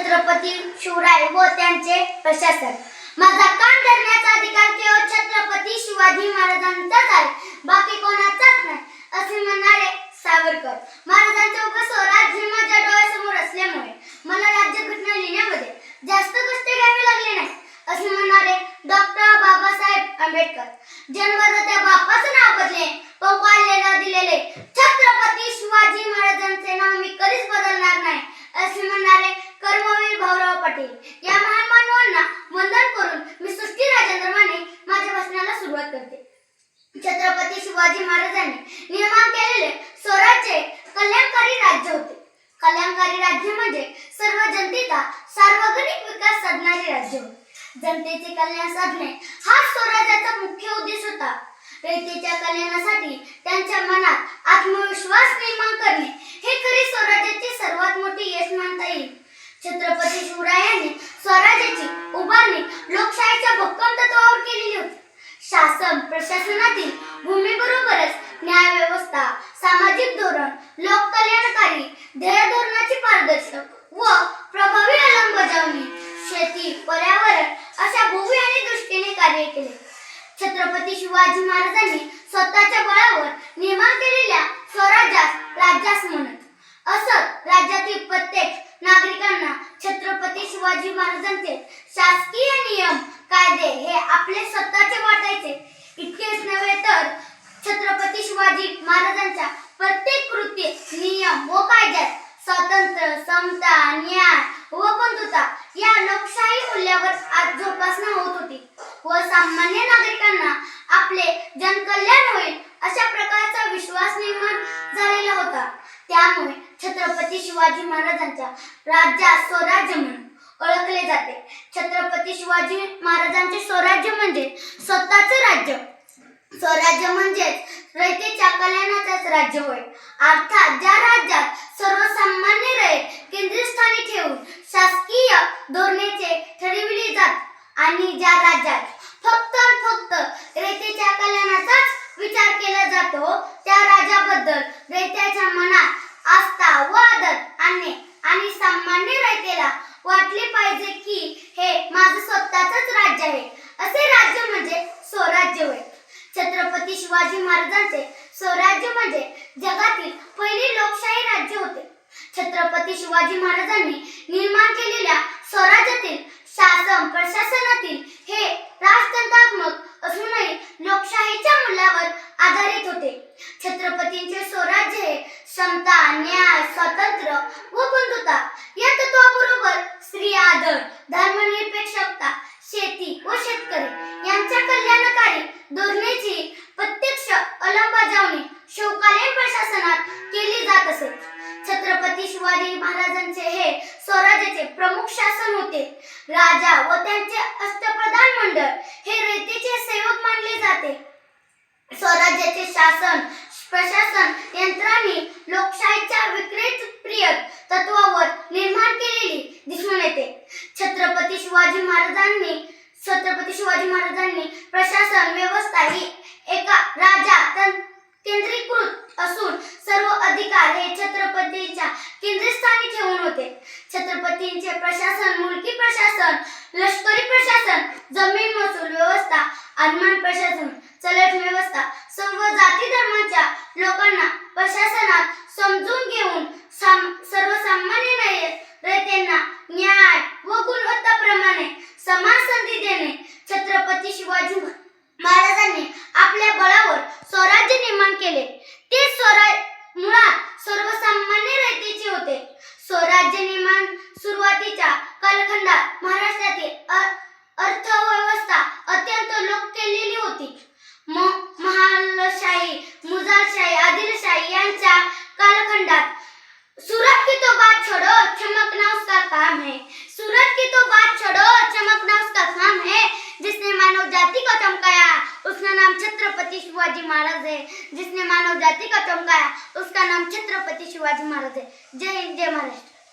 छत्रपती शिवराय व त्यांचे प्रशासन। माझा कान धरण्याचा अधिकार केवळ छत्रपती शिवाजी महाराजांचाच आहे, बाकी कोणाचाच नाही, असे म्हणणारे सावरकर। महाराजांचे उभे स्वराज्य माझ्या डोळ्यासमोर असल्यामुळे मला राज्यघटना लिहिण्यामध्ये जास्त कष्ट घ्यावे लागले नाही, असे म्हणणारे डॉक्टर बाबासाहेब आंबेडकर। जन्मदात्या बापाचे नाव बदले पण पाळलेला दिलेले छत्रपती शिवाजी महाराजांचे नाव मी कधीच बदलणार नाही, असे म्हणणारे कर्मवीर भाऊराव पाटील। या महान मानवांना वंदन करून मी सृष्टी राजेंद्र माने माझ्या भाषणाला सुरुवात करते। छत्रपती शिवाजी महाराजांनी निर्माण केलेले स्वराज्य कल्याणकारी राज्य होते। कल्याणकारी राज्य म्हणजे सर्व जनतेचा सार्वजनिक विकास साधणारे राज्य होते। जनतेचे कल्याण साधणे हा स्वराज्याचा मुख्य उद्देश होता। रयतेच्या कल्याणासाठी त्यांच्या मनात आत्मविश्वास निर्माण करणे हे खरे स्वराज्याचे सर्वात मोठे यश मानता येईल। छत्रपती शिवरायांनी स्वराज्याची उभारणी लोकशाहीच्या भक्कम तत्वावर केलेली होती। शासन प्रशासनातील भूमीबरोबरच न्याय व्यवस्था, सामाजिक धोरण, लोककल्याणकारी ध्येय धोरणाची पारदर्शक व प्रभावी अंमलबजावणी, शेती, पर्यावरण अशा बहुविध दृष्टीने कार्य केले। छत्रपती शिवाजी महाराजांनी स्वतःच्या बळावर निर्माण केलेल्या स्वराज्यास राज्यास म्हणत। असत राज्यातील प्रत्येक नागरिकांना छत्रपती शिवाजी महाराजांचे शासकीय नियम कायदे हे आपले स्वतःचे वाटायचे। इतकेच नव्हे तर छत्रपती शिवाजी महाराजांच्या प्रत्येक कृती, नियम व कायद्यात स्वातंत्र्य, समता, न्याय व बंधुता या लोकशाही मूल्यावर जोपासना होत होती व सामान्य नागरिकांना आपले जनकल्याण होईल अशा प्रकारचा विश्वास निर्माण झालेला होता। त्यामुळे छत्रपती शिवाजी महाराजांच्या राज्यात स्वराज्य म्हणून ओळखले जाते। छत्रपती शिवाजी महाराजांचे स्वराज्य म्हणजे स्वतःचे राज्य। स्वराज्य म्हणजेच रयतेच्या कल्याणाचाच राज्य होय। अर्थात ज्या राज्यात सर्वसामान्य रयत केंद्रस्थानी ठेवून शासकीय धोरणे ठरविली जात आणि ज्या राज्यात फक्त रयतेच्या कल्याणाचाच विचार केला जातो, त्या राज्याबद्दल रयतेच्या मनात आस्था व आदर आणणे आणि सामान्य रयतेला वाटले पाहिजे की हे माझं स्वतःचंच राज्य आहे, असे राज्य म्हणजे स्वराज्य होय। छत्रपती शिवाजी महाराजांचे स्वराज्य म्हणजे जगातील पहिले लोकशाही राज्य होते। छत्रपती शिवाजी महाराजांनी निर्माण केलेल्या स्वराज्यातील शासन प्रशासनातील हे राजतंत्रात्मक असूनही लोकशाहीच्या मूल्यावर आधारित होते। छत्रपतींचे स्वराज्य हे समता, न्याय, स्वातंत्र्य व बंधुता या तत्वाबरोबर स्त्री आदर, धर्मनिरपेक्षता, शेती व शेतकरी यांच्या कल्याणकारी धोरणाची प्रत्यक्ष अंमलबजावणी शिवकालीन प्रशासनात केली जात असे। छत्रपती शिवाजी महाराजांचे हे स्वराज्याचे प्रमुख शासन होते। राजा व त्यांचे अष्टप्रधान मंडळ हे रयतेचे सेवक मानले जाते। स्वराज्याचे शासन प्रशासन यंत्रणांनी लोकशाहीच्या विकेंद्रीय तत्वावर निर्माण केलेली दिसून येते। छत्रपती शिवाजी महाराजांनी प्रशासन व्यवस्था ही एका राजा केंद्रीकृत असून सर्व अधिकार हे छत्रपतींच्या केंद्रस्थानी ठेवून होते। छत्रपतींचे प्रशासन मुलकी प्रशासन, लष्करी प्रशासन, जमीन महसूल व्यवस्था, अनमान प्रशासन, चलट व्यवस्था सर्व जाती धर्माच्या लोकांना प्रशासनात समजून घेऊन सर्वसामान्य रयतेंना न्याय व गुणवत्ताप्रमाणे समान संधी देणे। छत्रपती शिवाजी महाराजांनी आपल्या बळावर स्वराज्य निर्माण केले। ते स्वराज्य मुळात सर्वसामान्य रयतेचे होते। स्वराज्य निर्माण सुरुवातीच्या कालखंडात महाराष्ट्रातील अर्थव्यवस्था अत्यंत लोप केलेली होती। महालशाही, मुघलशाही, आदिलशाही यांच्या कालखंडात सूरत की तो बात छोड़ो, चमकना उसका काम है। सूरत की तो बात छोड़ो, चमकना उसका काम है। जिसने मानव जाति को चमकाया उसका नाम छत्रपति शिवाजी महाराज है। जिसने मानव जाति को चमकाया उसका नाम छत्रपति शिवाजी महाराज है। जय हिंद, जय महाराष्ट्र।